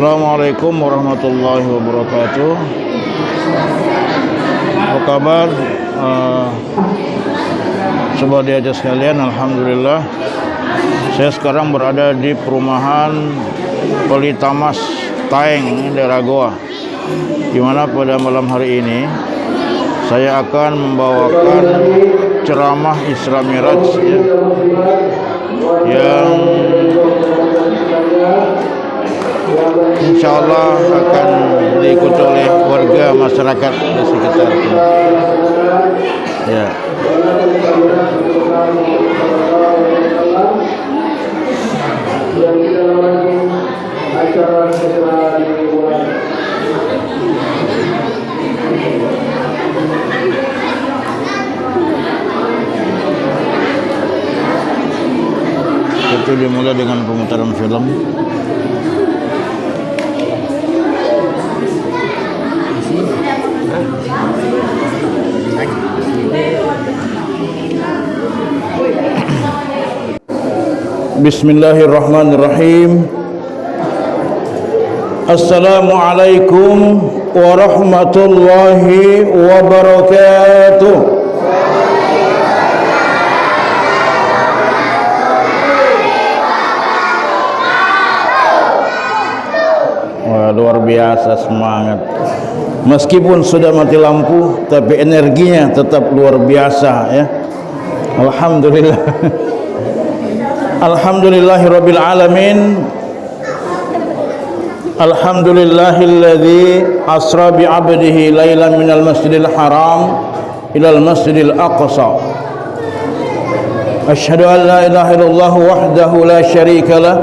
Assalamualaikum warahmatullahi wabarakatuh. Apa kabar sobat diajar sekalian? Alhamdulillah, saya sekarang berada di perumahan Pelitamas Taeng, daerah Goa, di mana pada malam hari ini saya akan membawakan ceramah Isra Miraj yang insyaallah akan diikuti oleh warga masyarakat di sekitar ini. Ya. Itu dimulai dengan pemutaran film. Bismillahirrahmanirrahim. Assalamualaikum warahmatullahi wabarakatuh. Wah, luar biasa semangat. Meskipun sudah mati lampu, tapi energinya tetap luar biasa ya. Alhamdulillah. Alhamdulillahirabbil alamin. Alhamdulillahilladzi asra bi 'abdihi lailan minal masjidil haram ilal masjidil aqsa. Asyhadu an la ilaha illallah wahdahu la syarika lah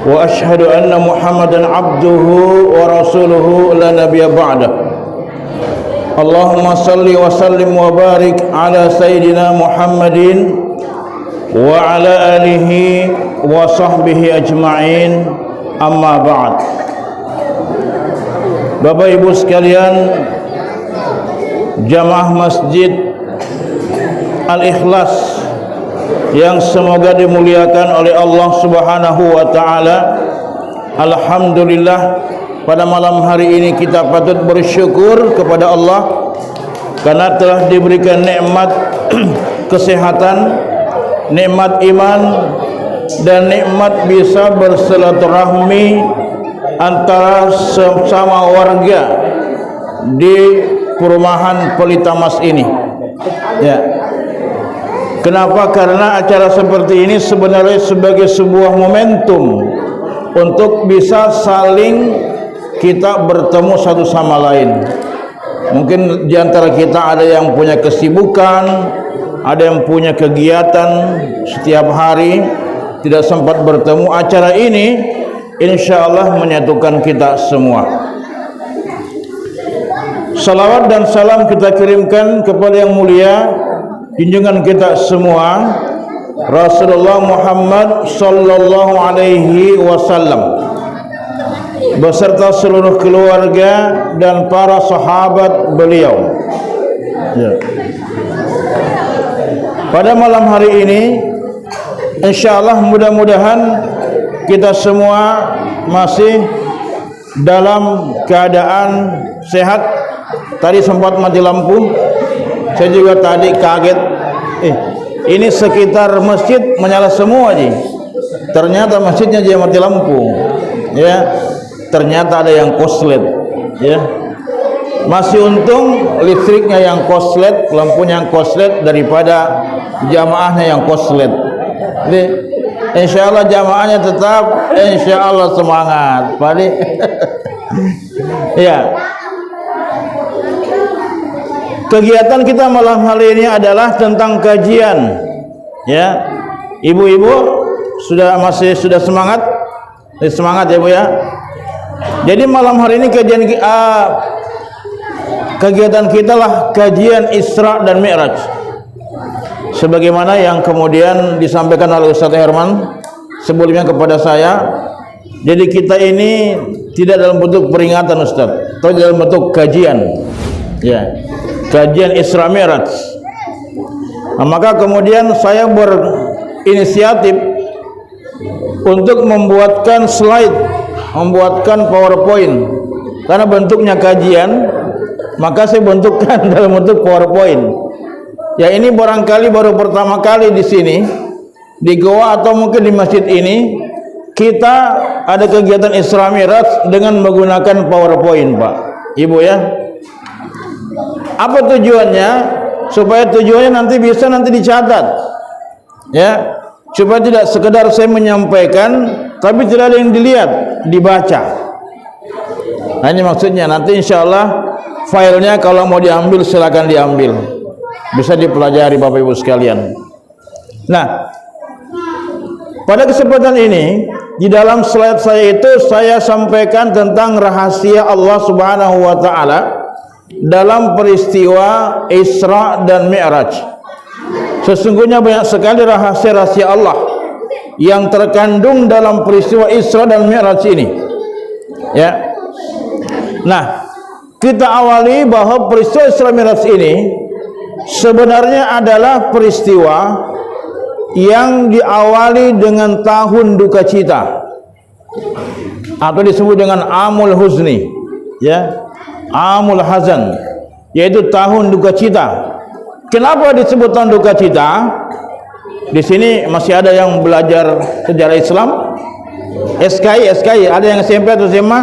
wa asyhadu anna Muhammadan 'abduhu wa rasuluhu la nabiyya ba'dah. Allahumma salli wa sallim wa barik ala sayyidina Muhammadin wa ala alihi wa sahbihi ajma'in, amma ba'd. Bapak Ibu sekalian, jamaah Masjid Al-Ikhlas yang semoga dimuliakan oleh Allah Subhanahu wa taala. Alhamdulillah, pada malam hari ini kita patut bersyukur kepada Allah karena telah diberikan nikmat kesehatan, nikmat iman, dan nikmat bisa bersilaturahmi antara sesama warga di perumahan Pelitamas ini. Ya. Kenapa? Karena acara seperti ini sebenarnya sebagai sebuah momentum untuk bisa saling kita bertemu satu sama lain. Mungkin di antara kita ada yang punya kesibukan, ada yang punya kegiatan setiap hari, tidak sempat bertemu. Acara ini insyaallah menyatukan kita semua. Salawat dan salam kita kirimkan kepada yang mulia junjungan kita semua, Rasulullah Muhammad sallallahu alaihi wasallam, beserta seluruh keluarga dan para sahabat beliau. Ya. Pada malam hari ini insyaallah mudah-mudahan kita semua masih dalam keadaan sehat. Tadi sempat mati lampu, saya juga tadi kaget, ini sekitar masjid menyala semua aja. Ternyata masjidnya dia mati lampu ya. Ternyata ada yang koslet ya. Masih untung listriknya yang koslet, lampunya yang koslet daripada jamaahnya yang koslet. Jadi insyaallah jamaahnya tetap insyaallah semangat. Padi. Ya. Kegiatan kita malam hari ini adalah tentang kajian. Ya. Ibu-ibu sudah semangat? Semangat ya Bu ya. Jadi malam hari ini kegiatan kita lah kajian Isra dan Mi'raj, sebagaimana yang kemudian disampaikan oleh Ustaz Herman sebelumnya kepada saya. Jadi kita ini tidak dalam bentuk peringatan Ustaz, tapi dalam bentuk kajian. Ya, kajian Isra Mi'raj. Nah, maka kemudian saya berinisiatif untuk membuatkan slide membuatkan PowerPoint karena bentuknya kajian, maka saya bentukkan dalam bentuk PowerPoint. Ya, ini barangkali baru pertama kali di sini di goa atau mungkin di masjid ini kita ada kegiatan Isra Mi'raj dengan menggunakan PowerPoint, Pak, Ibu ya. Apa tujuannya? Supaya tujuannya nanti bisa dicatat, ya, supaya tidak sekedar saya menyampaikan tapi tidak ada yang dilihat, dibaca. Nah, ini maksudnya. Nanti insya Allah filenya kalau mau diambil silakan diambil, bisa dipelajari Bapak Ibu sekalian. Nah, pada kesempatan ini di dalam slide saya itu saya sampaikan tentang rahasia Allah Subhanahu wa taala dalam peristiwa Isra dan Mi'raj. Sesungguhnya banyak sekali rahasia-rahasia Allah yang terkandung dalam peristiwa Isra dan Mi'raj ini. Ya. Nah, kita awali bahwa peristiwa Isra Mi'raj ini sebenarnya adalah peristiwa yang diawali dengan tahun duka cita atau disebut dengan Amul Huzni, ya, Amul Hazan, yaitu tahun duka cita. Kenapa disebut tahun duka cita? Di sini masih ada yang belajar sejarah Islam, SKI, ada yang SMP atau SMA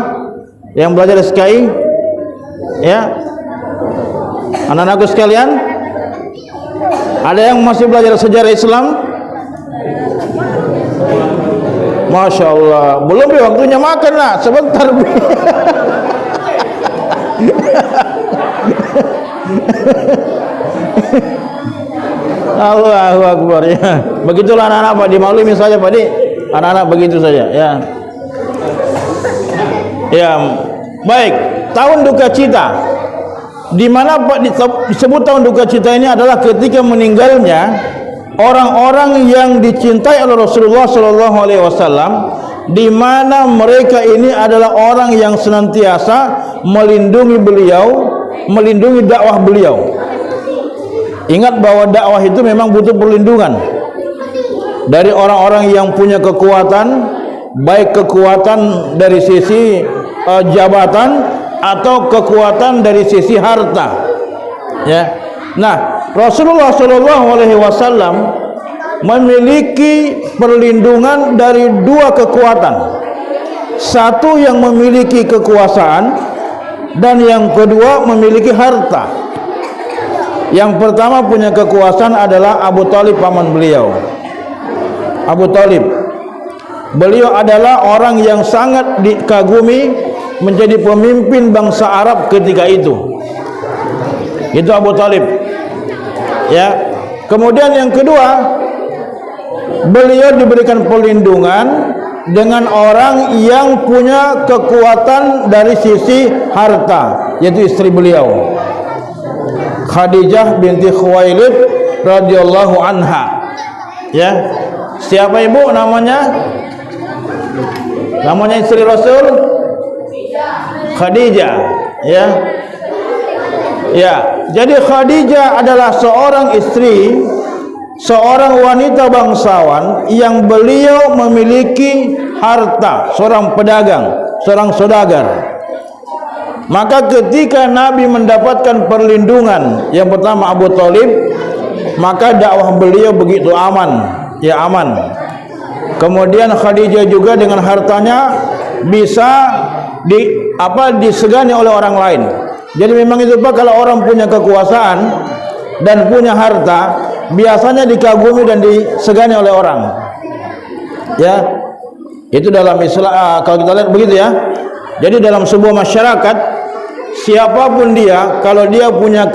yang belajar SKI, ya, anak-anakku sekalian, ada yang masih belajar sejarah Islam? Masya Allah, belum waktunya makan lah, sebentar. Allahu Akbar, ya. Begitulah anak-anak, Pak, dimaklumi saja, Pak, anak-anak begitu saja, ya. Ya, baik. Tahun duka cita, di mana Pak disebut tahun duka cita ini adalah ketika meninggalnya orang-orang yang dicintai oleh Rasulullah Sallallahu Alaihi Wasallam, di mana mereka ini adalah orang yang senantiasa melindungi beliau, melindungi dakwah beliau. Ingat bahwa dakwah itu memang butuh perlindungan dari orang-orang yang punya kekuatan, baik kekuatan dari sisi jabatan atau kekuatan dari sisi harta, ya. Nah, Rasulullah Shallallahu Alaihi Wasallam memiliki perlindungan dari dua kekuatan, satu yang memiliki kekuasaan dan yang kedua memiliki harta. Yang pertama punya kekuasaan adalah Abu Talib, paman beliau. Abu Talib, beliau adalah orang yang sangat dikagumi, menjadi pemimpin bangsa Arab ketika itu. Itu Abu Talib, ya. Kemudian yang kedua, beliau diberikan perlindungan dengan orang yang punya kekuatan dari sisi harta, yaitu istri beliau, Khadijah binti Khuwailid radhiyallahu anha, ya. Siapa ibu namanya? Namanya istri Rasul? Khadijah, ya. Ya, jadi Khadijah adalah seorang istri, seorang wanita bangsawan yang beliau memiliki harta, seorang pedagang, seorang saudagar. Maka ketika Nabi mendapatkan perlindungan yang pertama Abu Talib, maka dakwah beliau begitu aman, ya, aman. Kemudian Khadijah juga dengan hartanya bisa disegani oleh orang lain. Jadi memang itu Pak, kalau orang punya kekuasaan dan punya harta, biasanya dikagumi dan disegani oleh orang, ya. Itu dalam Islam, kalau kita lihat begitu, ya. Jadi dalam sebuah masyarakat, siapapun dia, kalau dia punya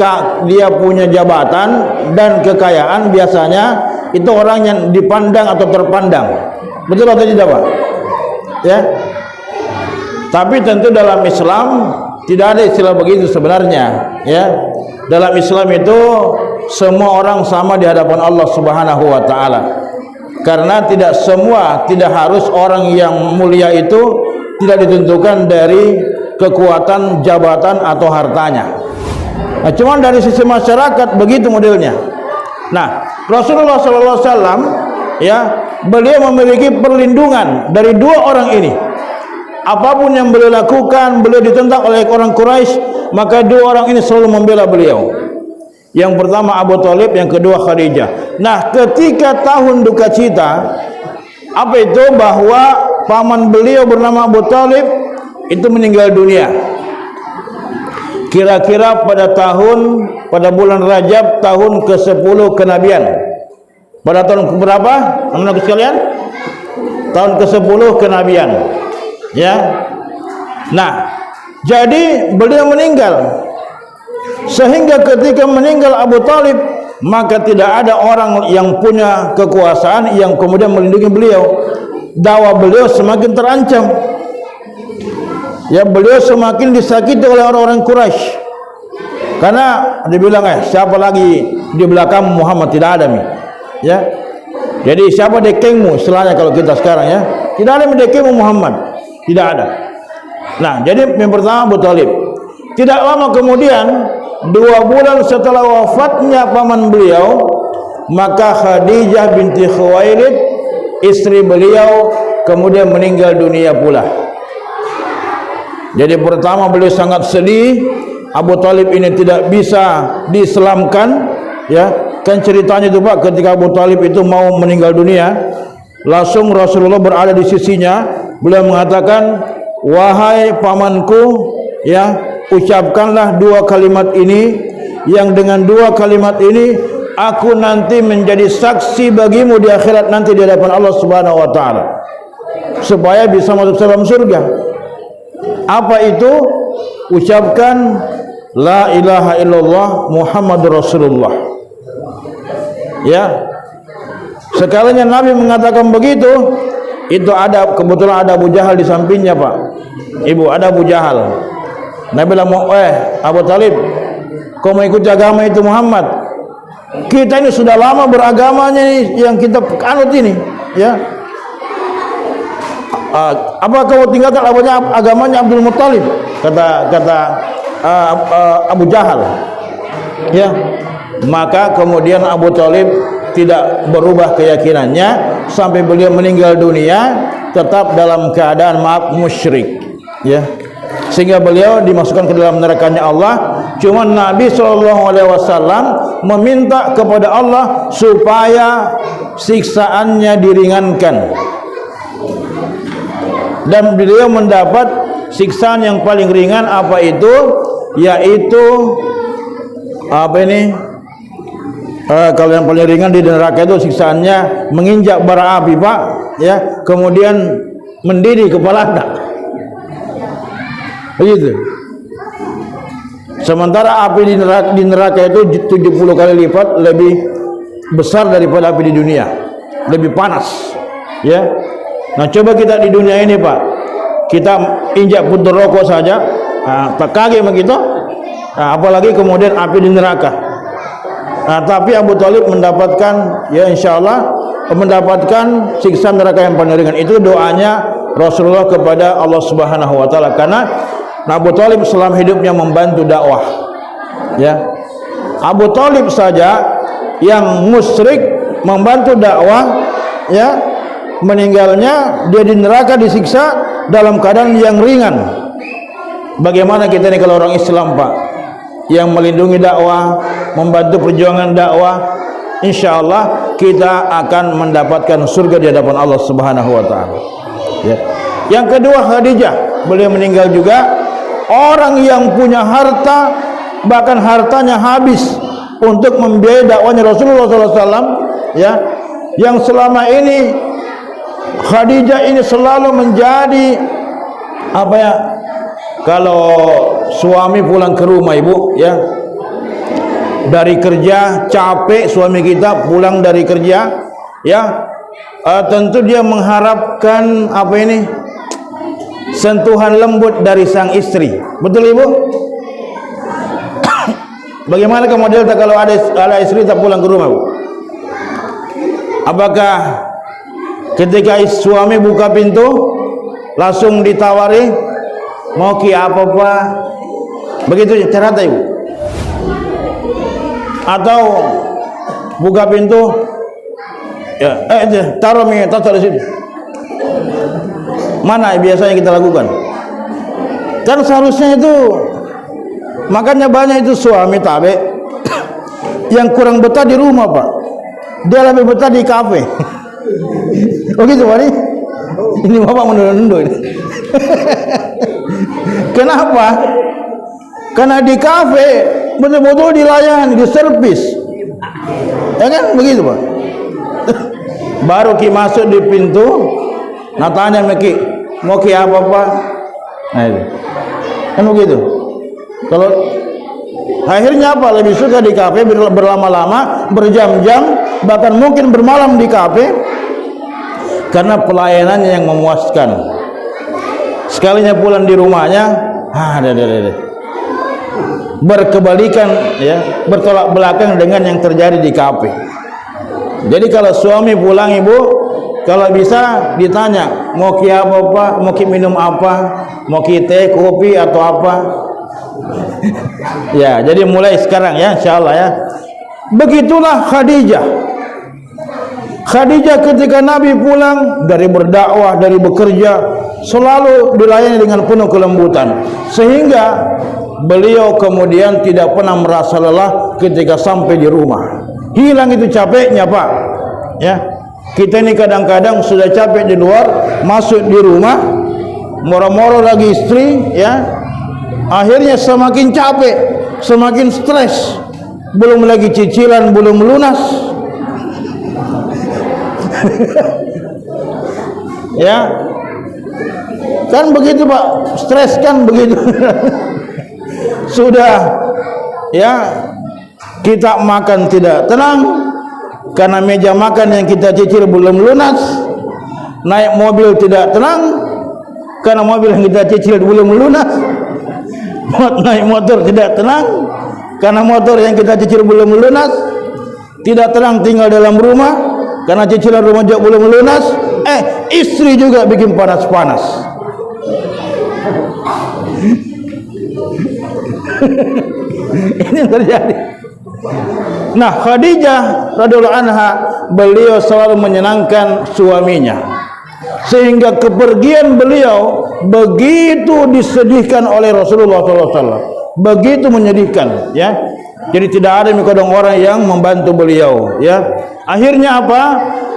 jabatan dan kekayaan, biasanya itu orang yang dipandang atau terpandang. Betul atau tidak, Pak? Ya. Tapi tentu dalam Islam tidak ada istilah begitu sebenarnya, ya. Dalam Islam itu semua orang sama di hadapan Allah Subhanahu wa taala. Karena tidak harus orang yang mulia itu tidak ditentukan dari kekuatan jabatan atau hartanya. Nah, cuman dari sisi masyarakat begitu modelnya. Nah, Rasulullah SAW, ya, beliau memiliki perlindungan dari dua orang ini. apapun yang beliau lakukan, beliau ditentang oleh orang Quraisy, maka dua orang ini selalu membela beliau. Yang pertama Abu Thalib, yang kedua Khadijah. Nah, ketika tahun duka cita, apa itu? Bahwa paman beliau bernama Abu Thalib itu meninggal dunia. Kira-kira pada bulan Rajab tahun ke-10 kenabian. Pada tahun keberapa? Anak-anak sekalian? Tahun ke-10 kenabian. Ya. Nah, jadi beliau meninggal. Sehingga ketika meninggal Abu Thalib, maka tidak ada orang yang punya kekuasaan yang kemudian melindungi beliau. Dakwah beliau semakin terancam. Ya, beliau semakin disakiti oleh orang-orang Quraisy. Karena dibilang, siapa lagi di belakang Muhammad? Tidak ada nih. Ya. Jadi siapa dekengmu istilahnya kalau kita sekarang, ya? Tidak ada yang dekengmu Muhammad. Tidak ada. Nah, jadi yang pertama Abu Thalib. Tidak lama kemudian, 2 bulan setelah wafatnya paman beliau, maka Khadijah binti Khuwailid, istri beliau, kemudian meninggal dunia pula. Jadi pertama beliau sangat sedih, Abu Thalib ini tidak bisa diislamkan, ya. Kan ceritanya itu Pak, ketika Abu Thalib itu mau meninggal dunia, langsung Rasulullah berada di sisinya, beliau mengatakan, wahai pamanku, ya, ucapkanlah 2 kalimat ini, yang dengan 2 kalimat ini aku nanti menjadi saksi bagimu di akhirat nanti di hadapan Allah Subhanahu wa taala, supaya bisa masuk dalam surga. Apa itu? Ucapkan la ilaha illallah Muhammadur Rasulullah. Ya. Sekalinya Nabi mengatakan begitu, itu ada kebetulan ada Abu Jahal di sampingnya, Pak. Ibu, ada Abu Jahal. Nabi bilang, Abu Thalib, kau mau ikut agama itu Muhammad? Kita ini sudah lama beragamanya nih, yang kita anut ini, ya. Apa kau tinggalkan agamanya Abdul Muttalib? Kata Abu Jahal. Ya. Maka kemudian Abu Thalib tidak berubah keyakinannya sampai beliau meninggal dunia, tetap dalam keadaan musyrik, ya. Sehingga beliau dimasukkan ke dalam nerakanya Allah. Cuma Nabi SAW meminta kepada Allah supaya siksaannya diringankan, dan beliau mendapat siksaan yang paling ringan. Apa itu? Yaitu apa ini? Kalau yang paling ringan di neraka itu siksaannya menginjak bara api, Pak, ya, kemudian mendidih kepalanya. Begitu. Sementara api di neraka itu 70 kali lipat lebih besar daripada api di dunia, lebih panas, ya. Nah, coba kita di dunia ini, Pak, kita injak puntung rokok saja, tak kaget begitu. Nah, apalagi kemudian api di neraka. Nah, tapi Abu Thalib mendapatkan, ya, insyaallah mendapatkan siksa neraka yang paling ringan. Itu doanya Rasulullah kepada Allah Subhanahu wa taala, karena Abu Thalib selama hidupnya membantu dakwah, ya. Abu Thalib saja yang musyrik membantu dakwah, ya, meninggalnya dia di neraka disiksa dalam keadaan yang ringan. Bagaimana kita ini kalau orang Islam, Pak, yang melindungi dakwah, membantu perjuangan dakwah, insyaallah kita akan mendapatkan surga di hadapan Allah Subhanahu wa taala, ya. Yang kedua Khadijah, beliau meninggal juga. Orang yang punya harta, bahkan hartanya habis untuk membiayai dakwahnya Rasulullah SAW, ya, yang selama ini Khadijah ini selalu menjadi apa, ya, kalau suami pulang ke rumah, Ibu, ya, dari kerja capek, suami kita pulang dari kerja, ya, tentu dia mengharapkan apa ini, sentuhan lembut dari sang istri. Betul, Ibu? Bagaimana model kalau ada istri tak pulang ke rumah, Bu? Apakah ketika suami buka pintu langsung ditawari, mau ki apa, Pak? Begitu cerita, Ibu? Atau buka pintu, ya, taruh di sini. Mana biasanya kita lakukan? Kan seharusnya itu, makanya banyak itu suami tabe yang kurang betah di rumah, Pak. Dia lebih betah di kafe. Oh gitu, Pak. Ini Bapak menunduk ini. Kenapa? Karena di kafe betul-betul dilayani, diservis. Ya kan begitu, Pak. Baru ki masuk di pintu, nah tanya Meki, mau ki apa, Pak? Nah itu. Kan begitu. Kalau akhirnya apa? Lebih suka di kafe berlama-lama, berjam-jam, bahkan mungkin bermalam di kafe karena pelayanannya yang memuaskan. Sekalinya pulang di rumahnya, berkebalikan, ya, bertolak belakang dengan yang terjadi di kafe. Jadi kalau suami pulang, ibu, kalau bisa ditanya, mau ki apa, Pak? Mau ki minum apa? Mau ki teh, kopi atau apa? Ya, jadi mulai sekarang ya, insyaallah ya. Begitulah Khadijah. Khadijah ketika Nabi pulang dari berdakwah, dari bekerja, selalu dilayani dengan penuh kelembutan, sehingga beliau kemudian tidak pernah merasa lelah ketika sampai di rumah. Hilang itu capeknya, Pak. Ya, kita ini kadang-kadang sudah capek di luar, masuk di rumah, moro-moro lagi istri, ya, akhirnya semakin capek, semakin stres, belum lagi cicilan belum lunas. Ya, kan begitu, Pak. Stres kan begitu. Sudah, ya, kita makan tidak tenang karena meja makan yang kita cicil belum lunas. Naik mobil tidak tenang karena mobil yang kita cicil belum lunas. Naik motor tidak tenang karena motor yang kita cicil belum lunas. Tidak tenang tinggal dalam rumah karena cicilan rumah juga belum lunas. Istri juga bikin panas-panas. Ini yang terjadi. Nah, Khadijah radhiyallahu anha, beliau selalu menyenangkan suaminya, sehingga kepergian beliau begitu disedihkan oleh Rasulullah SAW, begitu menyedihkan, ya. Jadi tidak ada kadang orang yang membantu beliau, ya. Akhirnya apa?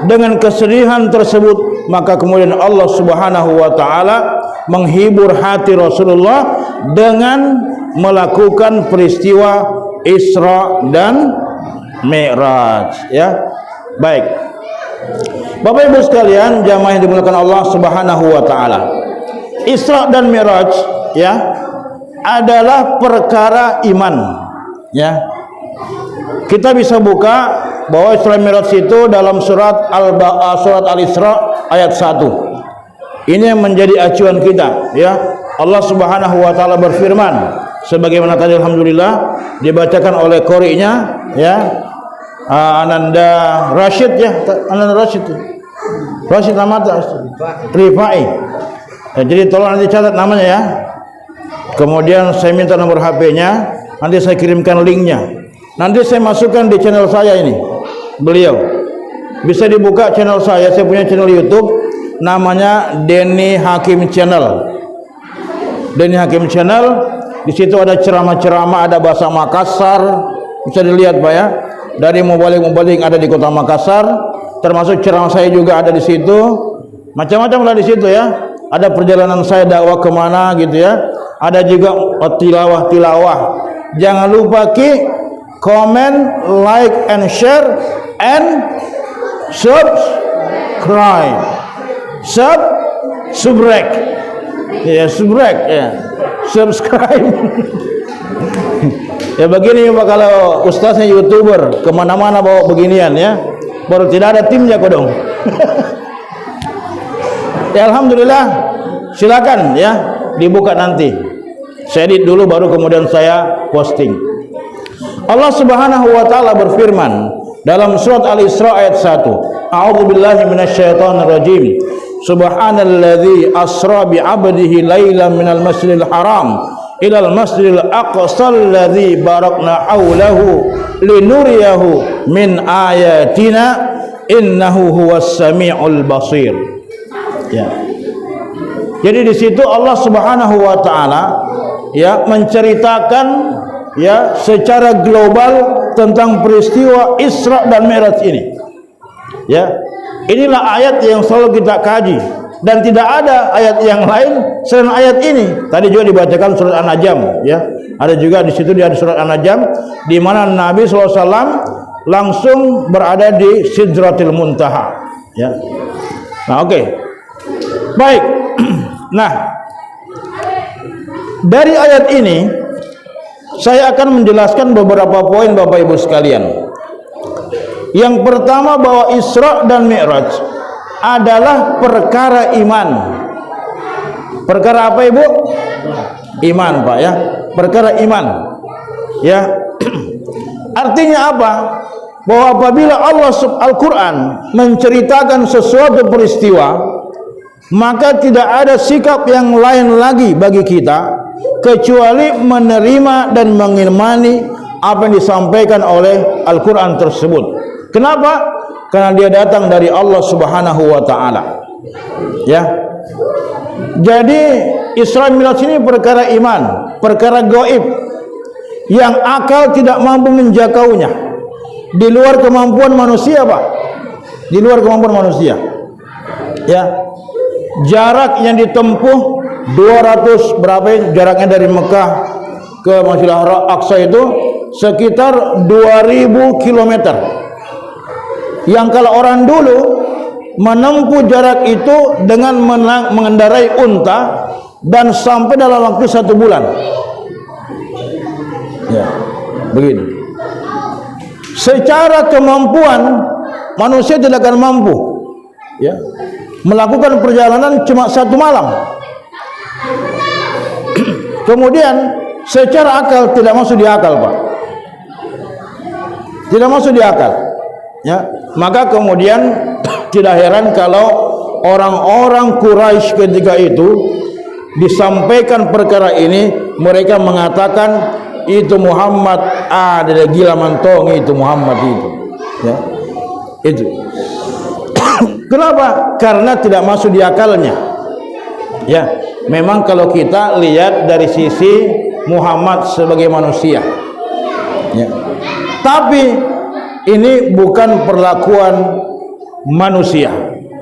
Dengan kesedihan tersebut, maka kemudian Allah Subhanahu wa taala menghibur hati Rasulullah dengan melakukan peristiwa Isra dan Mi'raj, ya. Baik. Bapak Ibu sekalian, jamaah yang dimuliakan Allah Subhanahu wa taala. Isra dan Mi'raj, ya, adalah perkara iman, ya. Kita bisa buka bahwa Isra Mi'raj itu dalam surat Al-Isra ayat 1. Ini yang menjadi acuan kita, ya. Allah Subhanahu wa taala berfirman sebagaimana tadi alhamdulillah dibacakan oleh qori'nya, ya. Ananda Rashid, ya. Ananda Rashid. Rashid Amata Rifai. Ya, jadi tolong nanti catat namanya, ya. Kemudian saya minta nomor HP-nya, nanti saya kirimkan linknya. Nanti saya masukkan di channel saya ini. Beliau bisa dibuka channel saya punya channel YouTube namanya Denny Hakim Channel. Denny Hakim Channel, di situ ada ceramah-ceramah, ada bahasa Makassar, bisa dilihat, Pak, ya. Dari mubalik-mubalik ada di kota Makassar, termasuk ceramah saya juga ada di situ. Macam-macam lah di situ, ya. Ada perjalanan saya dakwah kemana gitu, ya. Ada juga tilawah-tilawah. Jangan lupa comment, like and share and subscribe. Subscribe. Ya, subscribe, ya. Subscribe. Ya begini, Pak, kalau ustaznya YouTuber kemana-mana bawa beginian, ya, baru tidak ada timnya kok dong. Ya, alhamdulillah, silakan, ya, dibuka nanti. Saya edit dulu baru kemudian saya posting. Allah Subhanahu wa taala berfirman dalam surat Al-Isra ayat 1. A'udzubillahi minasyaitonir rajim. Subhanalladzi asra bi 'abdihi lailan minal masjidil haram ilal masjidil aqsa alladzi barakna haulahu linuriyahu min ayatina innahu huwas samiul basir. Ya. Jadi di situ Allah Subhanahu wa taala ya menceritakan ya secara global tentang peristiwa Isra dan Mi'raj ini. Ya. Inilah ayat yang selalu kita kaji dan tidak ada ayat yang lain selain ayat ini. Tadi juga dibacakan surat An-Najm ya. Ada juga di situ di surat An-Najm di mana Nabi SAW langsung berada di Sidratil Muntaha ya. Nah, oke. Baik. Nah, dari ayat ini saya akan menjelaskan beberapa poin Bapak Ibu sekalian. Yang pertama bahwa Isra dan Mi'raj adalah perkara iman. Perkara apa Ibu? Iman Pak ya. Perkara iman. Ya. Artinya apa? Bahwa apabila Allah Al-Quran menceritakan sesuatu peristiwa, maka tidak ada sikap yang lain lagi bagi kita kecuali menerima dan mengimani apa yang disampaikan oleh Al-Quran tersebut. Kenapa? Karena dia datang dari Allah Subhanahu wa taala. Ya. Jadi Isra Mi'raj ini perkara iman, perkara gaib yang akal tidak mampu menjangkaunya. Di luar kemampuan manusia, Pak. Di luar kemampuan manusia. Ya. Jarak yang ditempuh 200 berapa ya? Jaraknya dari Mekah ke Masjidil Aqsa itu sekitar 2000 km. Yang kalau orang dulu menempuh jarak itu dengan mengendarai unta dan sampai dalam waktu 1 bulan. Ya, begini. Secara kemampuan manusia tidak akan mampu ya melakukan perjalanan cuma 1 malam. Kemudian secara akal tidak masuk di akal, Pak. Tidak masuk di akal. Ya, maka kemudian tidak heran kalau orang-orang Quraisy ketika itu disampaikan perkara ini, mereka mengatakan itu Muhammad ada gila mantong itu Muhammad itu. Ya. Itu. Kenapa? Karena tidak masuk di akalnya. Ya, memang kalau kita lihat dari sisi Muhammad sebagai manusia. Ya. Tapi ini bukan perlakuan manusia,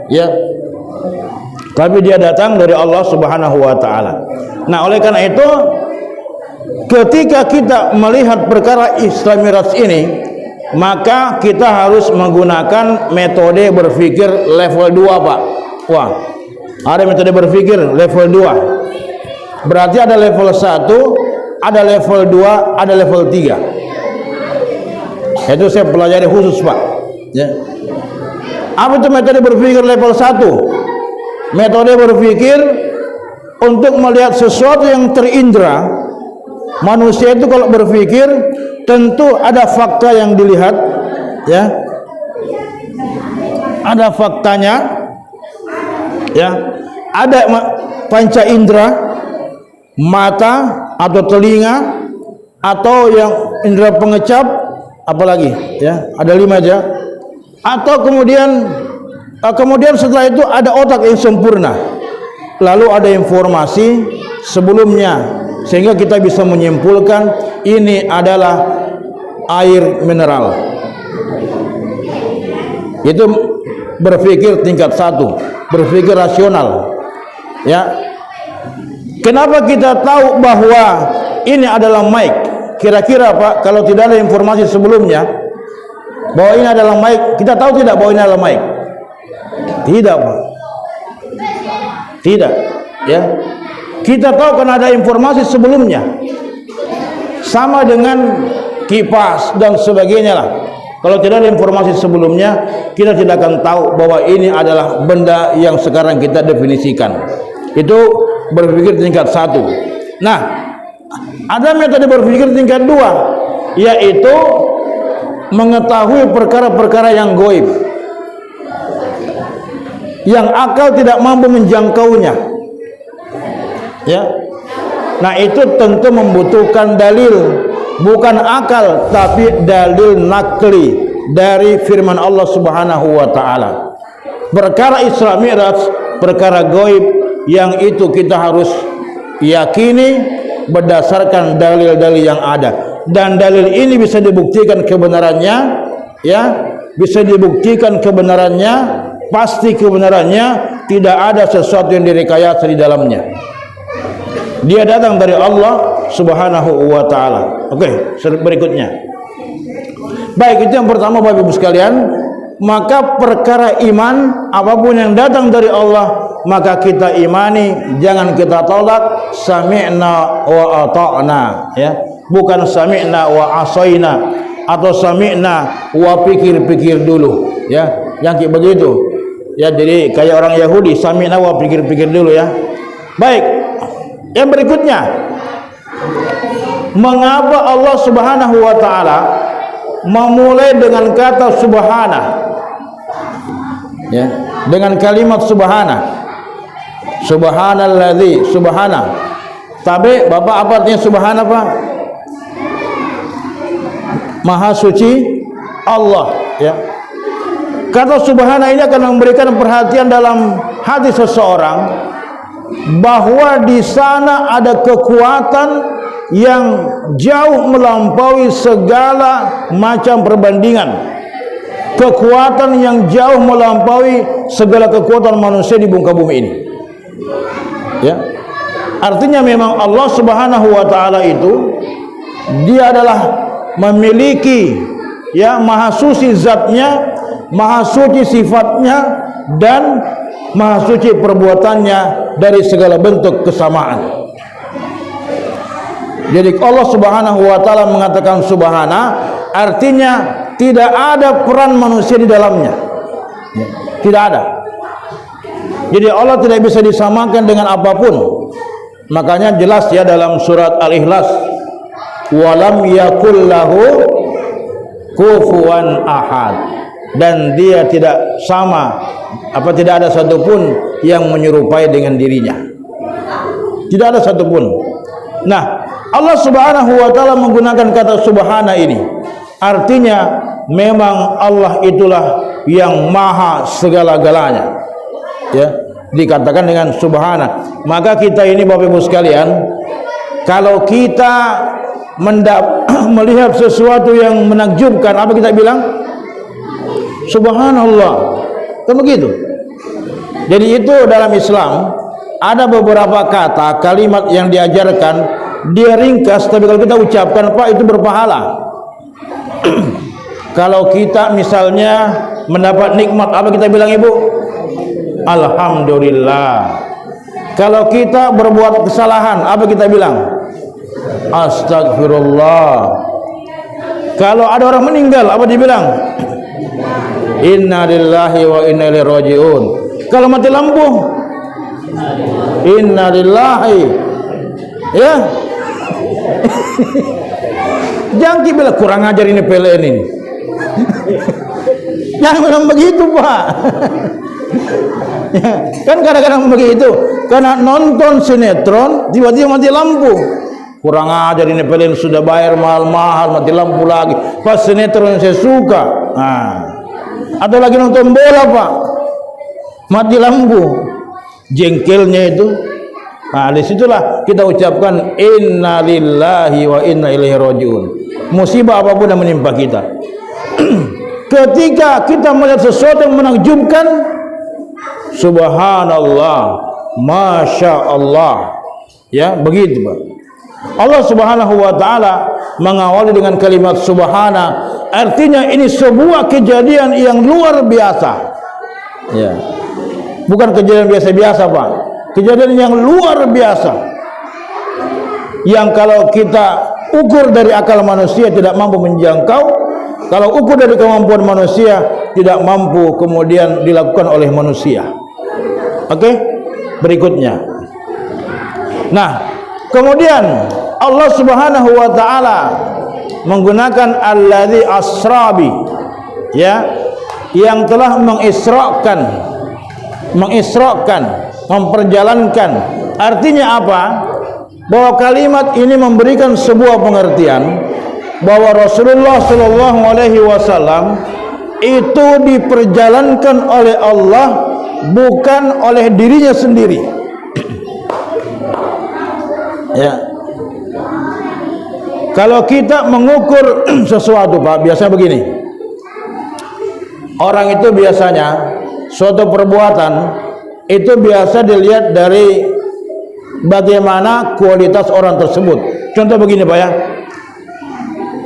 ya. Tapi dia datang dari Allah Subhanahu wa taala. Nah, oleh karena itu ketika kita melihat perkara Isra Mi'raj ini, maka kita harus menggunakan metode berpikir level 2, Pak. Wah, ada metode berpikir level 2. Berarti ada level 1, ada level 2, ada level 3. Itu saya pelajari khusus, Pak. Ya. Apa itu metode berpikir level 1? Metode berpikir untuk melihat sesuatu yang terindra. Manusia itu kalau berpikir tentu ada fakta yang dilihat, ya. Ada faktanya, ya. Ada panca indera, mata atau telinga atau yang indera pengecap. Apalagi ya, ada 5 aja. Atau kemudian setelah itu ada otak yang sempurna. Lalu ada informasi sebelumnya sehingga kita bisa menyimpulkan ini adalah air mineral. Itu berpikir tingkat 1, berpikir rasional. Ya. Kenapa kita tahu bahwa ini adalah mic? Kira-kira Pak, kalau tidak ada informasi sebelumnya bahwa ini adalah mic, kita tahu tidak bahwa ini adalah mic? Tidak, Pak. Tidak, ya. Kita tahu karena ada informasi sebelumnya. Sama dengan kipas dan sebagainya lah. Kalau tidak ada informasi sebelumnya, kita tidak akan tahu bahwa ini adalah benda yang sekarang kita definisikan. Itu berpikir tingkat 1. Nah, ada metode berpikir tingkat 2, yaitu mengetahui perkara-perkara yang gaib, yang akal tidak mampu menjangkaunya. Ya. Nah, itu tentu membutuhkan dalil, bukan akal, tapi dalil nakli dari firman Allah Subhanahu wa taala. Perkara Isra Mi'raj, perkara gaib yang itu kita harus yakini berdasarkan dalil-dalil yang ada, dan dalil ini bisa dibuktikan kebenarannya, ya, bisa dibuktikan kebenarannya, pasti kebenarannya, tidak ada sesuatu yang direkayasa di dalamnya. Dia datang dari Allah Subhanahu wa taala. Oke, berikutnya. Baik, itu yang pertama Bapak Ibu sekalian. Maka perkara iman, apapun yang datang dari Allah, maka kita imani, jangan kita tolak. Sami'na wa ata'na, ya. Bukan sami'na wa asaina atau sami'na wa pikir-pikir dulu, ya. Yang kayak begitu. Ya, jadi kayak orang Yahudi, sami'na wa pikir-pikir dulu, ya. Baik. Yang berikutnya, mengapa Allah Subhanahu wa taala memulai dengan kata subhana, ya, dengan kalimat subhana, subhanalladzi, subhana. Tapi Bapak, apa artinya subhana, Pak? Maha suci Allah, ya. Kata subhana ini akan memberikan perhatian dalam hati seseorang bahwa di sana ada kekuatan yang jauh melampaui segala macam perbandingan, kekuatan yang jauh melampaui segala kekuatan manusia di muka bumi ini, ya. Artinya memang Allah Subhanahu wa taala itu dia adalah memiliki, ya, maha suci zatnya, maha suci sifatnya, dan maha suci perbuatannya dari segala bentuk kesamaan. Jadi Allah Subhanahu wa taala mengatakan subhana, artinya tidak ada peran manusia di dalamnya, ya, tidak ada. Jadi Allah tidak bisa disamakan dengan apapun. Makanya jelas, ya, dalam surat Al-Ikhlas, walam yakul lahu kufuwan ahad, dan dia tidak sama, tidak ada satupun yang menyerupai dengan dirinya, tidak ada satupun. Nah, Allah Subhanahu wa taala menggunakan kata subhana ini, artinya memang Allah itulah yang maha segala-galanya, ya, dikatakan dengan subhana. Maka kita ini Bapak Ibu sekalian, kalau kita melihat sesuatu yang menakjubkan, apa kita bilang? Subhanallah, kan begitu. Jadi itu dalam Islam ada beberapa kata, kalimat yang diajarkan, dia ringkas, tapi kalau kita ucapkan, Pak, itu berpahala. Kalau kita misalnya mendapat nikmat, apa kita bilang, Ibu? Alhamdulillah. Kalau kita berbuat kesalahan, apa kita bilang? Astagfirullah. Kalau ada orang meninggal, apa dibilang? Inna lillahi wa inna ilaihi raji'un. Kalau mati lampu, inna lillahi, ya. Jangan bilang kurang ajar ini PLN ini. Jangan bilang begitu, Pak. Ya, kan kadang-kadang begitu, karena nonton sinetron tiba-tiba mati lampu. Kurang ajar ini PLN, sudah bayar mahal-mahal mati lampu lagi. Pas sinetron yang saya suka. Nah, atau lagi nonton bola, Pak, mati lampu. Jengkelnya itu. Nah, disitulah kita ucapkan inna lillahi wa inna ilaihi raji'un. Musibah apapun yang menimpa kita, ketika kita melihat sesuatu yang menakjubkan, subhanallah, masya Allah, ya, begitu, Pak. Allah Subhanahu wa taala mengawali dengan kalimat subhana, artinya ini sebuah kejadian yang luar biasa, ya. Bukan kejadian biasa-biasa, Pak. Kejadian yang luar biasa, yang kalau kita ukur dari akal manusia tidak mampu menjangkau, kalau ukur dari kemampuan manusia tidak mampu kemudian dilakukan oleh manusia. Oke, berikutnya. Nah, kemudian Allah Subhanahu wa taala menggunakan alladzi asrabi, ya, yang telah mengisrakan, memperjalankan. Artinya apa? Bahwa kalimat ini memberikan sebuah pengertian bahwa Rasulullah Shallallahu Alaihi Wasallam itu diperjalankan oleh Allah, bukan oleh dirinya sendiri. Ya. Kalau kita mengukur sesuatu, Pak, biasanya begini. Orang itu biasanya suatu perbuatan itu biasa dilihat dari bagaimana kualitas orang tersebut. Contoh begini, Pak, ya.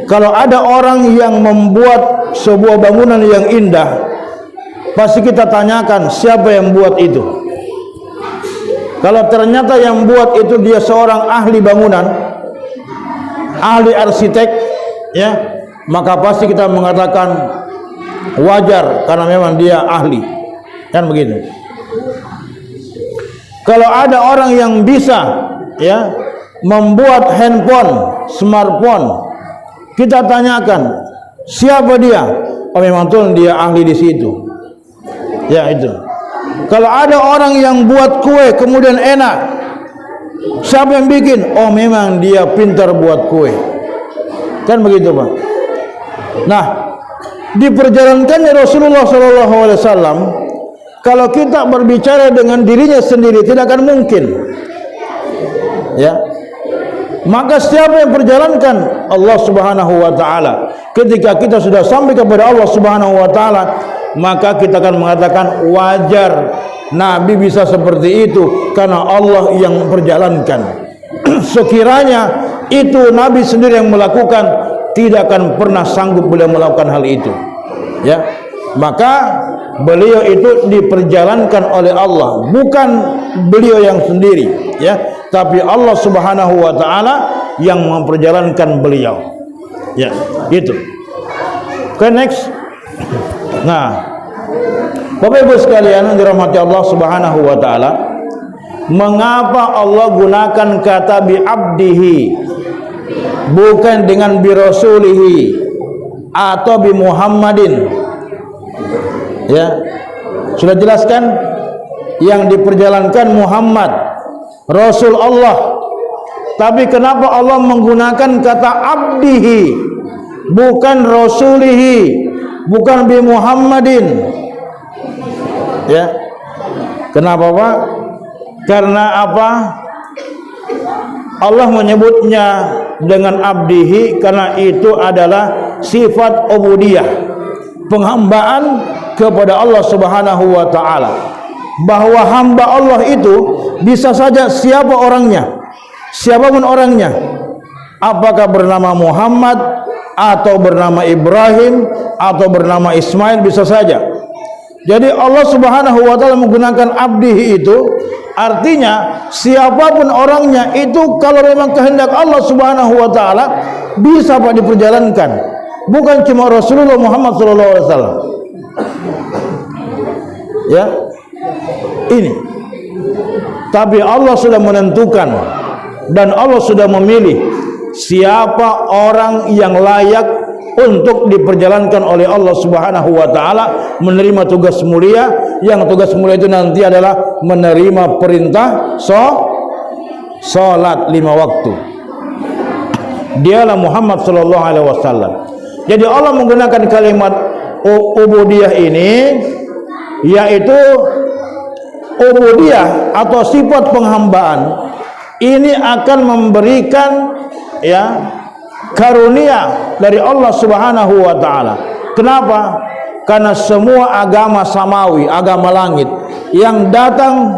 Kalau ada orang yang membuat sebuah bangunan yang indah, pasti kita tanyakan siapa yang buat itu. Kalau ternyata yang buat itu dia seorang ahli bangunan, ahli arsitek, ya, maka pasti kita mengatakan wajar karena memang dia ahli, kan begitu. Kalau ada orang yang bisa, ya, membuat handphone, smartphone, kita tanyakan siapa dia. Oh, memang tuh dia ahli di situ, ya itu. Kalau ada orang yang buat kue kemudian enak, siapa yang bikin? Oh, memang dia pintar buat kue, kan begitu, Pak. Nah, diperjalankannya Rasulullah SAW, kalau kita berbicara dengan dirinya sendiri tidak akan mungkin, ya. Maka siapa yang perjalankan? Allah Subhanahu wa taala. Ketika kita sudah sampai kepada Allah Subhanahu wa taala, maka kita akan mengatakan wajar Nabi bisa seperti itu karena Allah yang perjalankan. Sekiranya itu Nabi sendiri yang melakukan, tidak akan pernah sanggup beliau melakukan hal itu, ya. Maka beliau itu diperjalankan oleh Allah, bukan beliau yang sendiri, ya, tapi Allah Subhanahu wa taala yang memperjalankan beliau, ya, gitu. Okay, next. Nah, Bapak Ibu sekalian yang dirahmati Allah Subhanahu wa taala, mengapa Allah gunakan kata bi abdihi bukan dengan bi rasulihi atau bi Muhammadin? Ya, sudah jelaskan yang diperjalankan Muhammad, Rasul Allah. Tapi kenapa Allah menggunakan kata abdihi bukan rasulihi, bukan bi Muhammadin? Ya. Kenapa, Pak? Karena apa? Allah menyebutnya dengan abdihi karena itu adalah sifat ubudiyah, penghambaan kepada Allah Subhanahu wa taala. Bahwa hamba Allah itu bisa saja siapa orangnya, siapapun orangnya, apakah bernama Muhammad atau bernama Ibrahim atau bernama Ismail, bisa saja. Jadi Allah Subhanahu wa taala menggunakan abdihi itu artinya siapapun orangnya itu kalau memang kehendak Allah Subhanahu wa taala bisa Pak diperjalankan, bukan cuma Rasulullah Muhammad sallallahu alaihi wasallam. Ya. Ini. Tapi Allah sudah menentukan dan Allah sudah memilih siapa orang yang layak untuk diperjalankan oleh Allah Subhanahu wa taala menerima tugas mulia, yang tugas mulia itu nanti adalah menerima perintah salat 5 waktu. Dialah Muhammad sallallahu alaihi wasallam. Jadi Allah menggunakan kalimat ubudiyah ini, yaitu ubudiyah atau sifat penghambaan ini akan memberikan, ya, karunia dari Allah Subhanahu wa taala. Kenapa? Karena semua agama samawi, agama langit yang datang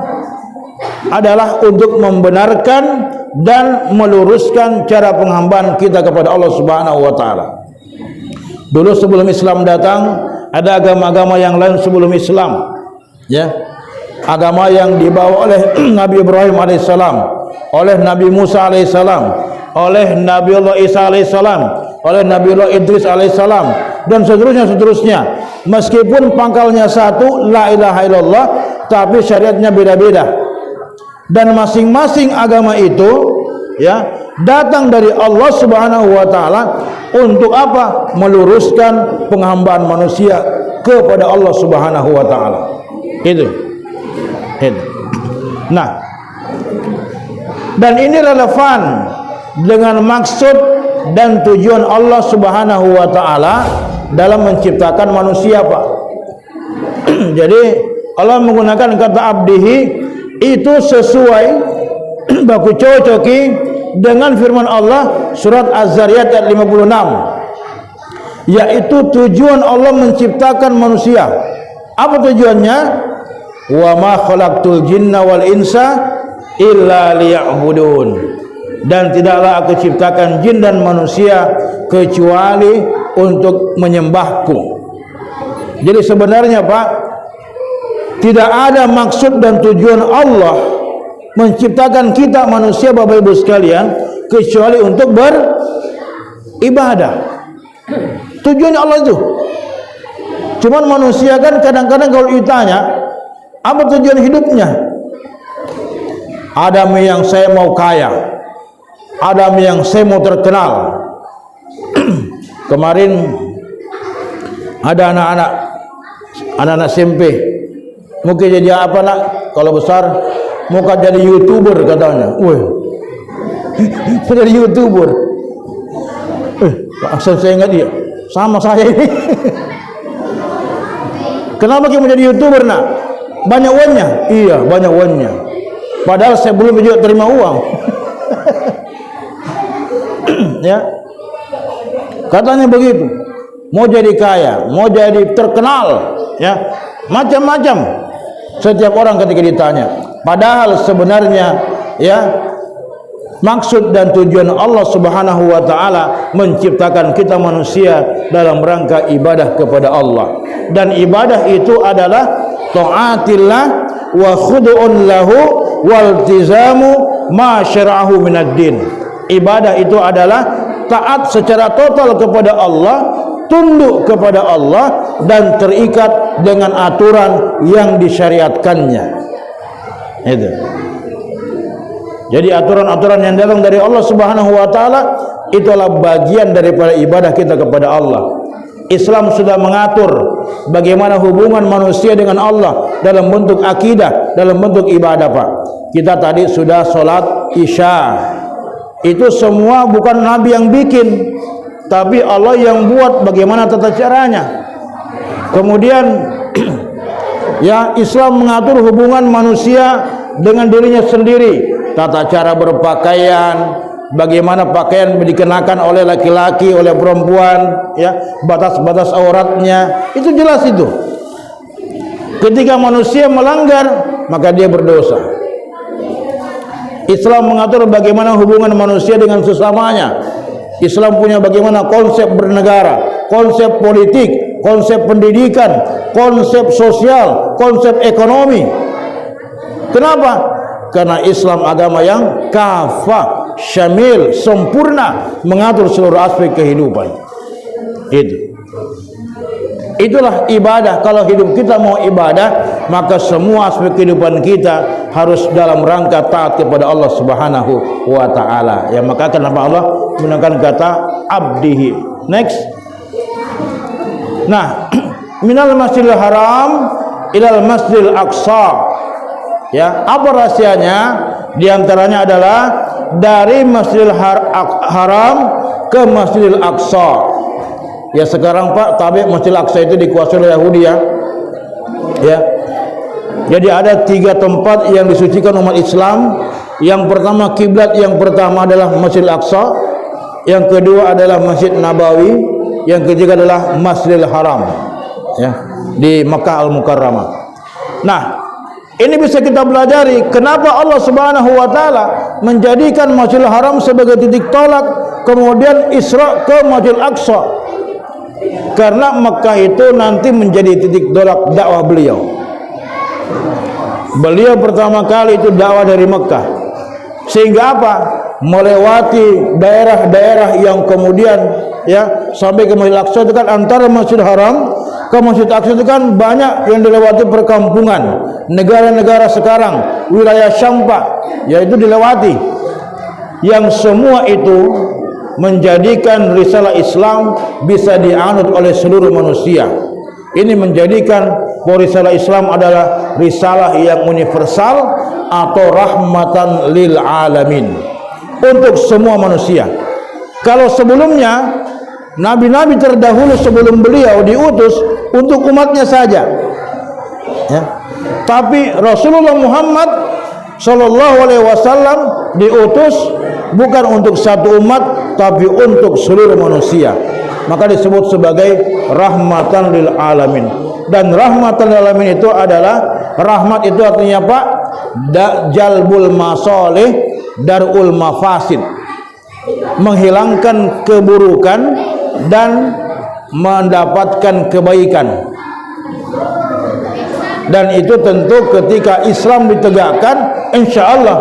adalah untuk membenarkan dan meluruskan cara penghambaan kita kepada Allah Subhanahu wa taala. Dulu sebelum Islam datang, ada agama-agama yang lain sebelum Islam, ya. Agama yang dibawa oleh Nabi Ibrahim alaihissalam, oleh Nabi Musa alaihissalam, oleh Nabi Allah Isa alaihissalam, oleh Nabi Allah Idris alaihissalam, dan seterusnya. Meskipun pangkalnya satu, la ilaha illallah, tapi syariatnya beda-beda. Dan masing-masing agama itu, ya, datang dari Allah Subhanahu wa taala untuk apa? Meluruskan penghambaan manusia kepada Allah Subhanahu wa taala. Itu. Nah, dan ini relevan dengan maksud dan tujuan Allah Subhanahu wa taala dalam menciptakan manusia, Pak. Jadi Allah menggunakan kata abdihi itu sesuai baku cocoki dengan firman Allah surat Az-Zariyat ayat 56, yaitu tujuan Allah menciptakan manusia. Apa tujuannya? Wa ma khalaqtul jinna wal insa illa liya'budun. Dan tidaklah aku ciptakan jin dan manusia kecuali untuk menyembahku. Jadi sebenarnya Pak, tidak ada maksud dan tujuan Allah menciptakan kita manusia Bapak Ibu sekalian kecuali untuk beribadah. Tujuannya Allah itu. Cuman manusia kan kadang-kadang kalau ditanya apa tujuan hidupnya, ada yang saya mau kaya, ada yang saya mau terkenal. Kemarin ada anak-anak SMP, mungkin jadi apa nak? Kalau besar mau jadi YouTuber katanya. Wih, jadi YouTuber. Langsung saya ingat dia, sama saya ini. Kenapa kita mau jadi YouTuber nak? Banyak uangnya. Iya, banyak uangnya. Padahal saya belum juga terima uang. Ya, katanya begitu. Mau jadi kaya, mau jadi terkenal, ya, macam-macam. Setiap orang ketika ditanya. Padahal sebenarnya, ya, maksud dan tujuan Allah Subhanahu wa taala menciptakan kita manusia dalam rangka ibadah kepada Allah. Dan ibadah itu adalah taatillah wa khudu'un lahu waltizamu ma syara'ahu minad din. Ibadah itu adalah taat secara total kepada Allah, tunduk kepada Allah, dan terikat dengan aturan yang disyariatkannya. Itu. Jadi aturan-aturan yang datang dari Allah Subhanahu wa taala itulah bagian daripada ibadah kita kepada Allah. Islam sudah mengatur bagaimana hubungan manusia dengan Allah dalam bentuk akidah, dalam bentuk ibadah, Pak. Kita tadi sudah sholat Isya. Itu semua bukan Nabi yang bikin, tapi Allah yang buat bagaimana tata caranya. Kemudian ya, Islam mengatur hubungan manusia dengan dirinya sendiri, tata cara berpakaian, bagaimana pakaian dikenakan oleh laki-laki, oleh perempuan, ya, batas-batas auratnya, itu jelas itu. Ketika manusia melanggar, maka dia berdosa. Islam mengatur bagaimana hubungan manusia dengan sesamanya. Islam punya bagaimana konsep bernegara, konsep politik, konsep pendidikan, konsep sosial, konsep ekonomi. Kenapa? Karena Islam agama yang kafah, syamil, sempurna, mengatur seluruh aspek kehidupan. Itulah ibadah. Kalau hidup kita mau ibadah, maka semua aspek kehidupan kita harus dalam rangka taat kepada Allah Subhanahu wa taala. Ya, maka kenapa Allah menggunakan kata abdihi. Next. Nah, minal masjidil haram ilal masjidil aqsa. Ya, apa rahasianya? Di antaranya adalah dari Masjidil Haram ke Masjidil Aqsa. Ya, sekarang Pak, tabi Masjidil Aqsa itu dikuasai oleh Yahudi, ya. Ya. Jadi ada 3 tempat yang disucikan umat Islam. Yang pertama, kiblat yang pertama adalah Masjidil Aqsa. Yang kedua adalah Masjid Nabawi. Yang ketiga adalah Masjidil Haram, ya, di Makkah Al-Mukarramah. Nah, ini bisa kita pelajari kenapa Allah Subhanahu wa taala menjadikan Masjidil Haram sebagai titik tolak, kemudian Isra ke Masjidil Aqsa. Karena Mekah itu nanti menjadi titik tolak dakwah beliau. Beliau pertama kali itu dakwah dari Mekah. Sehingga apa? Melewati daerah-daerah yang kemudian, ya, sampai ke Masjidil Aqsa itu kan antara Masjidil Haram ke Masjidil Aqsa itu kan banyak yang dilewati perkampungan. Negara-negara sekarang, wilayah Syam, Pak, yaitu dilewati. Yang semua itu menjadikan risalah Islam bisa dianut oleh seluruh manusia. Ini menjadikan bahwa risalah Islam adalah risalah yang universal atau rahmatan lil alamin, untuk semua manusia. Kalau sebelumnya nabi-nabi terdahulu sebelum beliau diutus untuk umatnya saja, ya. Tapi Rasulullah Muhammad sallallahu alaihi wasallam diutus bukan untuk satu umat tapi untuk seluruh manusia. Maka disebut sebagai rahmatan lil alamin. Dan rahmatan lil alamin itu adalah, rahmat itu artinya apa? Jalbul masalih darul mafasid, menghilangkan keburukan dan mendapatkan kebaikan. Dan itu tentu ketika Islam ditegakkan, insya Allah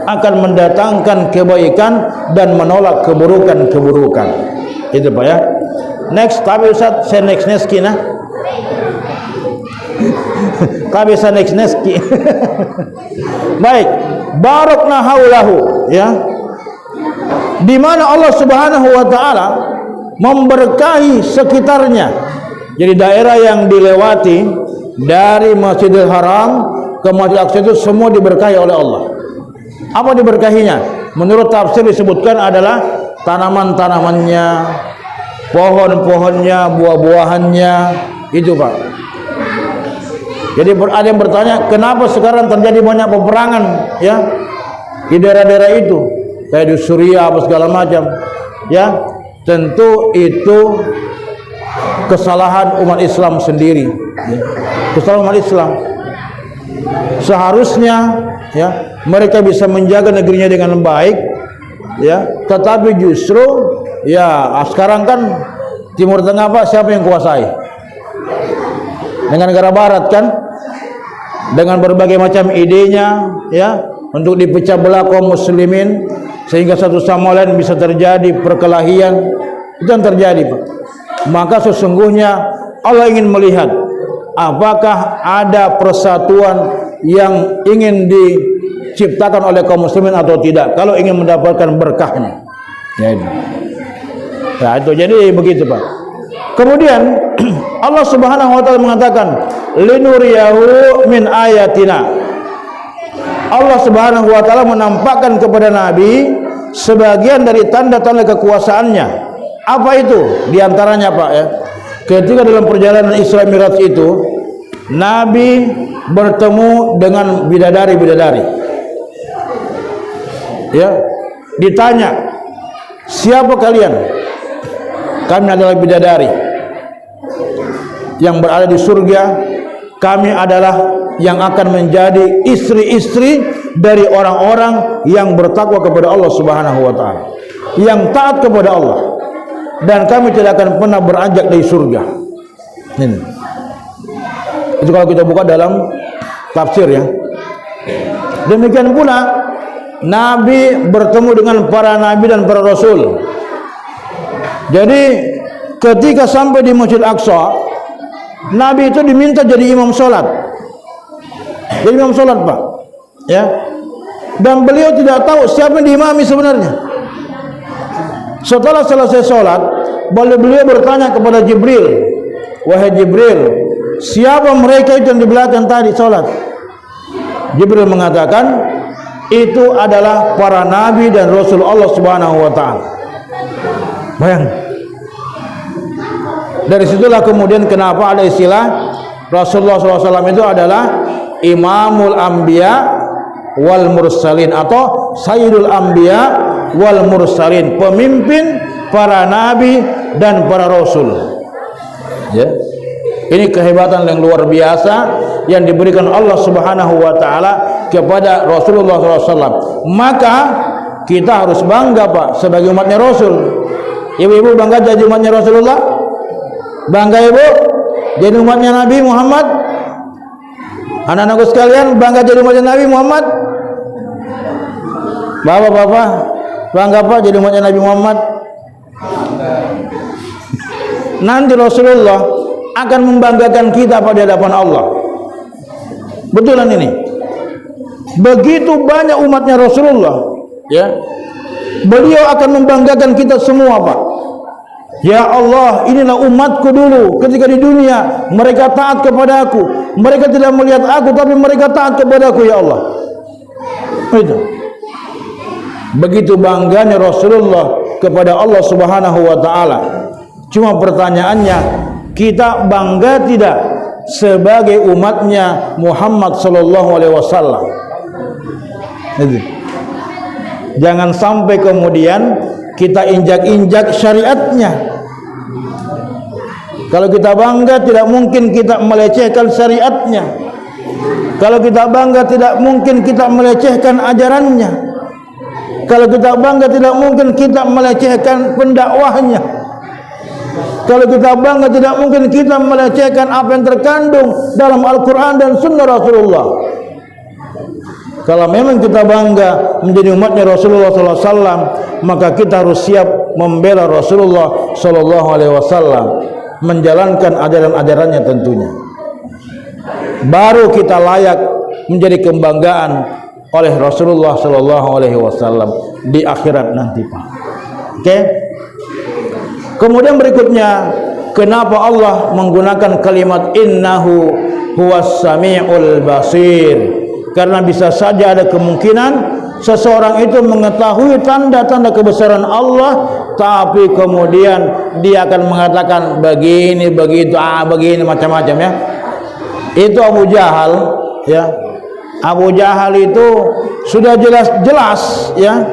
akan mendatangkan kebaikan dan menolak keburukan-keburukan. Itu Pak ya. Next, tapi Ustaz, saya next kina. Tapi saya next ki. Baik, barakna haulahu ya. Di mana Allah Subhanahu wa taala memberkahi sekitarnya. Jadi daerah yang dilewati dari Masjidil Haram ke Masjidil Aqsa itu semua diberkahi oleh Allah. Apa diberkahinya? Menurut tafsir disebutkan adalah tanaman-tanamannya, pohon-pohonnya, buah-buahannya, itu Pak. Jadi ada yang bertanya, kenapa sekarang terjadi banyak peperangan ya di daerah-daerah itu, kayak di Suriah apa segala macam ya? Tentu itu kesalahan umat Islam sendiri ya. Kesalahan umat Islam. Seharusnya ya mereka bisa menjaga negerinya dengan baik ya, tetapi justru ya sekarang kan Timur Tengah Pak, siapa yang kuasai? Dengan negara barat kan, dengan berbagai macam idenya ya untuk dipecah belah kaum muslimin sehingga satu sama lain bisa terjadi perkelahian. Itu yang terjadi Pak. Maka sesungguhnya Allah ingin melihat apakah ada persatuan yang ingin diciptakan oleh kaum muslimin atau tidak, kalau ingin mendapatkan berkahnya ya itu. Nah, itu jadi begitu Pak. Kemudian Allah Subhanahu wa taala mengatakan linuriyahu min ayatina. Allah Subhanahu wa taala menampakkan kepada Nabi sebagian dari tanda-tanda kekuasaannya. Apa itu? Di antaranya Pak ya, ketika dalam perjalanan Isra Mi'raj itu Nabi bertemu dengan bidadari-bidadari. Ya, ditanya, "Siapa kalian?" "Kami adalah bidadari yang berada di surga. Kami adalah yang akan menjadi istri-istri dari orang-orang yang bertakwa kepada Allah Subhanahu wa taala, yang taat kepada Allah, dan kami tidak akan pernah beranjak dari surga." Ini. Itu kalau kita buka dalam tafsir ya. Demikian pula Nabi bertemu dengan para nabi dan para rasul. Jadi ketika sampai di Masjid Aqsa, Nabi itu diminta jadi imam sholat. Jadi imam sholat Pak ya. Dan beliau tidak tahu siapa yang diimami sebenarnya. Setelah selesai sholat, beliau bertanya kepada Jibril, "Wahai Jibril, siapa mereka itu yang di belakang tadi sholat?" Jibril mengatakan, itu adalah para nabi dan rasul Allah Subhanahu wa taala. Bayang. Dari situlah kemudian kenapa ada istilah Rasulullah SAW itu adalah Imamul Anbiya wal Mursalin atau Sayyidul Anbiya wal Mursalin, pemimpin para nabi dan para rasul. Ya. Ini kehebatan yang luar biasa yang diberikan Allah Subhanahu wa taala kepada Rasulullah SAW. Maka kita harus bangga Pak sebagai umatnya Rasul. Ibu-ibu bangga jadi umatnya Rasulullah? Bangga Ibu jadi umatnya Nabi Muhammad? Anak-anakku sekalian bangga jadi umatnya Nabi Muhammad? Bapak-bapak bangga Pak jadi umatnya Nabi Muhammad? Nanti Rasulullah akan membanggakan kita pada hadapan Allah. Betulan ini. Begitu banyak umatnya Rasulullah, ya. Beliau akan membanggakan kita semua, Pak. Ya Allah, inilah umatku dulu ketika di dunia mereka taat kepada aku. Mereka tidak melihat aku tapi mereka taat kepada aku, ya Allah. Itu. Begitu bangganya Rasulullah kepada Allah Subhanahu wa taala. Cuma pertanyaannya, kita bangga tidak sebagai umatnya Muhammad sallallahu alaihi wasallam? Jangan sampai kemudian kita injak-injak syariatnya. Kalau kita bangga, tidak mungkin kita melecehkan syariatnya. Kalau kita bangga, tidak mungkin kita melecehkan ajarannya. Kalau kita bangga, tidak mungkin kita melecehkan pendakwahnya. Kalau kita bangga, tidak mungkin kita melecehkan apa yang terkandung dalam Al-Quran dan Sunnah Rasulullah. Kalau memang kita bangga menjadi umatnya Rasulullah SAW, maka kita harus siap membela Rasulullah SAW, menjalankan ajaran-ajarannya tentunya. Baru kita layak menjadi kebanggaan oleh Rasulullah SAW di akhirat nanti, Pak. Oke? Kemudian berikutnya, kenapa Allah menggunakan kalimat innahu huwas sami'ul basir? Karena bisa saja ada kemungkinan seseorang itu mengetahui tanda-tanda kebesaran Allah, tapi kemudian dia akan mengatakan begini, begitu, begini, macam-macam ya. Itu Abu Jahal ya. Abu Jahal itu sudah jelas-jelas ya,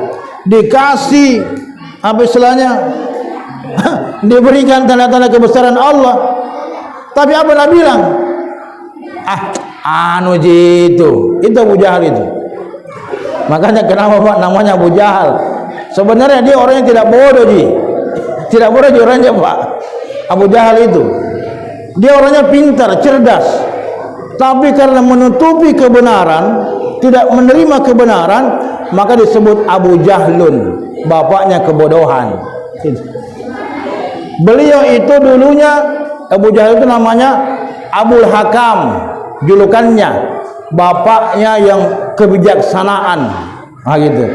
dikasih apa istilahnya, diberikan tanda-tanda kebesaran Allah, tapi apa nak bilang? Itu Abu Jahal itu. Makanya kenapa Pak namanya Abu Jahal? Sebenarnya dia orang yang tidak bodoh ji, tidak bodoh ji orangnya Pak. Abu Jahal itu dia orangnya pintar, cerdas, tapi karena menutupi kebenaran, tidak menerima kebenaran, maka disebut Abu Jahlun, bapaknya kebodohan. Beliau itu dulunya, Abu Jahal itu namanya Abul Hakam, julukannya, bapaknya yang kebijaksanaan, gitu.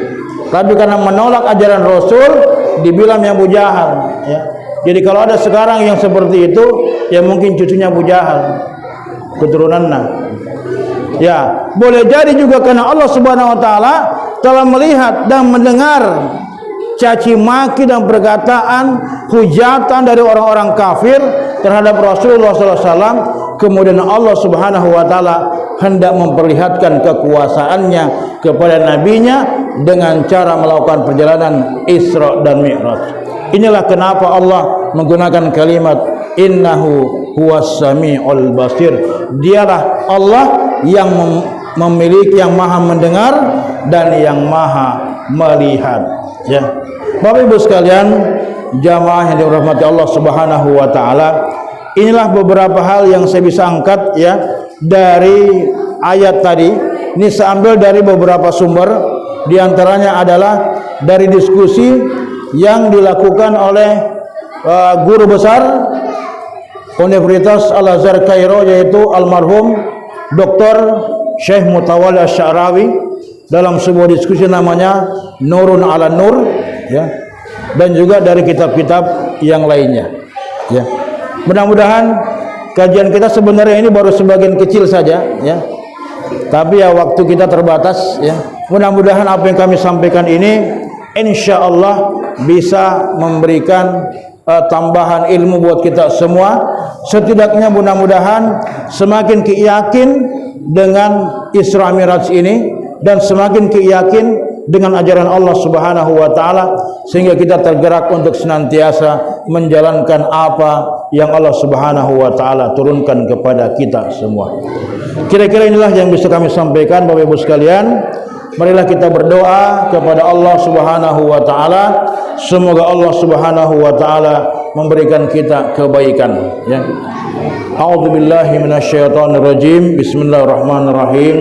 Tapi karena menolak ajaran Rasul, dibilang yang Abu Jahal. Ya. Jadi kalau ada sekarang yang seperti itu, ya mungkin cucunya Abu Jahal, keturunannya. Ya, boleh jadi juga karena Allah Subhanahu Wa Taala telah melihat dan mendengar caci maki dan perkataan hujatan dari orang-orang kafir terhadap Rasulullah SAW. Kemudian Allah Subhanahu Wa Taala hendak memperlihatkan kekuasaannya kepada nabinya dengan cara melakukan perjalanan Isra dan Mi'raj. Inilah kenapa Allah menggunakan kalimat innahu huwas sami'ul basir. Dialah Allah yang memiliki, yang maha mendengar dan yang maha melihat. Ya, Bapak Ibu sekalian, jamaah yang dirahmati Allah Subhanahu Wa Taala, inilah beberapa hal yang saya bisa angkat ya dari ayat tadi. Ini saya ambil dari beberapa sumber, di antaranya adalah dari diskusi yang dilakukan oleh guru besar Universitas Al-Azhar Kairo, yaitu almarhum Dr. Syekh Mutawalli Asy-Sya'rawi, dalam sebuah diskusi namanya Nurun ala Nur ya, dan juga dari kitab-kitab yang lainnya ya. Mudah-mudahan kajian kita sebenarnya ini baru sebagian kecil saja ya, tapi ya waktu kita terbatas ya. Mudah-mudahan apa yang kami sampaikan ini insyaallah bisa memberikan tambahan ilmu buat kita semua. Setidaknya mudah-mudahan semakin yakin dengan Isra Mi'raj ini dan semakin yakin dengan ajaran Allah Subhanahu Wa Taala, sehingga kita tergerak untuk senantiasa menjalankan apa yang Allah Subhanahu Wa Taala turunkan kepada kita semua. Kira-kira inilah yang bisa kami sampaikan, Bapak Ibu sekalian. Marilah kita berdoa kepada Allah Subhanahu Wa Taala, semoga Allah Subhanahu Wa Taala memberikan kita kebaikan ya. A'udzubillahi minasyaitonirrajim. Bismillahirrahmanirrahim.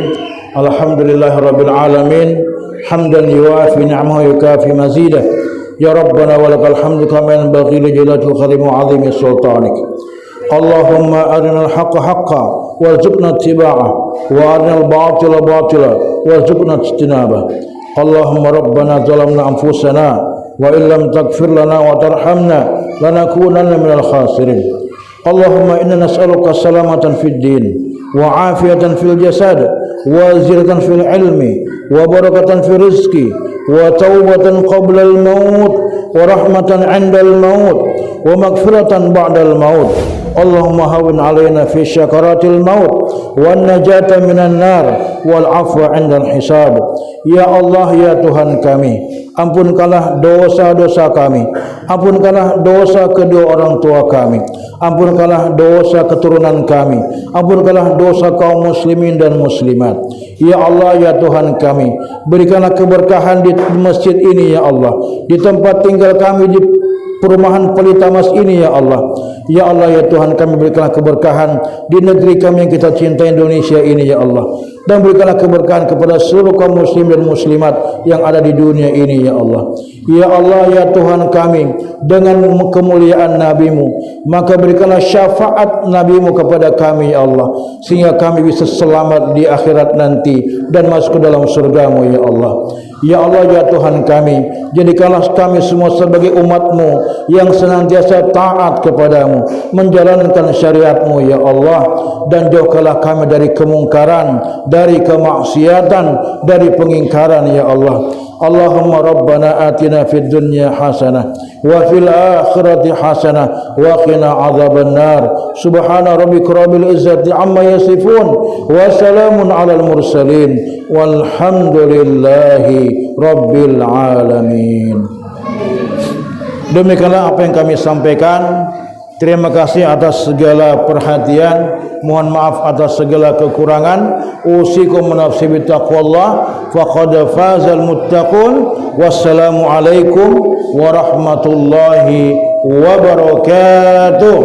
Alhamdulillahirabbil alamin. Hamdan yuwafi ni'amahu yukafi mazidah. Ya Rabbana walakal hamdu kama yanbaghi li jalali karim wa 'azimi sultanik. Allahumma arinal haqqa haqqan warzuqna ittiba'ah wa arinal batila batila warzuqna ijtinabah. Allahumma rabbana zalamna anfusana wa illam taghfir lana wa tarhamna lanakunanna minal khasirin. Allahumma inna nas'aluka salamatan fid din wa afiyatan fil jasad wa ziyadatan fil ilmi wa barakatan fil rizqi wa taubatan qabla al maut wa rahmatan 'inda al maut wa maghfiratan ba'da al maut. Allahumma hawwin 'alaina fi syakaratil maut wan najata minan nar wal afwa 'indal hisab. Ya Allah, ya Tuhan kami, ampunkanlah dosa-dosa kami, ampunkanlah dosa kedua orang tua kami, ampunkanlah dosa keturunan kami, ampunkanlah dosa kaum muslimin dan muslimat. Ya Allah, ya Tuhan kami, berikanlah keberkahan di masjid ini ya Allah, di tempat tinggal kami, di perumahan Pelita Mas ini ya Allah. Ya Allah, ya Tuhan kami, berikanlah keberkahan di negeri kami yang kita cintai, Indonesia ini ya Allah, dan berikanlah keberkahan kepada seluruh kaum muslim dan muslimat yang ada di dunia ini ya Allah. Ya Allah, ya Tuhan kami, dengan kemuliaan Nabi-Mu, maka berikanlah syafaat Nabi-Mu kepada kami ya Allah, sehingga kami bisa selamat di akhirat nanti dan masuk ke dalam surga-Mu ya Allah. Ya Allah, ya Tuhan kami, jadikanlah kami semua sebagai umat-Mu yang senantiasa taat kepadamu, menjalankan syariat-Mu ya Allah, dan jauhkanlah kami dari kemungkaran, dari kemaksiatan, dari pengingkaran ya Allah. Allahumma rabbana atina fid dunya hasanah wa fil akhirati hasanah wa qina adzaban nar. Subhana rabbika rabbil izzati amma yasifun wa salamun alal mursalin walhamdulillahi rabbil alamin. Demikianlah apa yang kami sampaikan. Terima kasih atas segala perhatian. Mohon maaf atas segala kekurangan. Usikum nafsi bittaqwallah faqad fazal muttaqun. Wassalamu alaikum warahmatullahi wabarakatuh.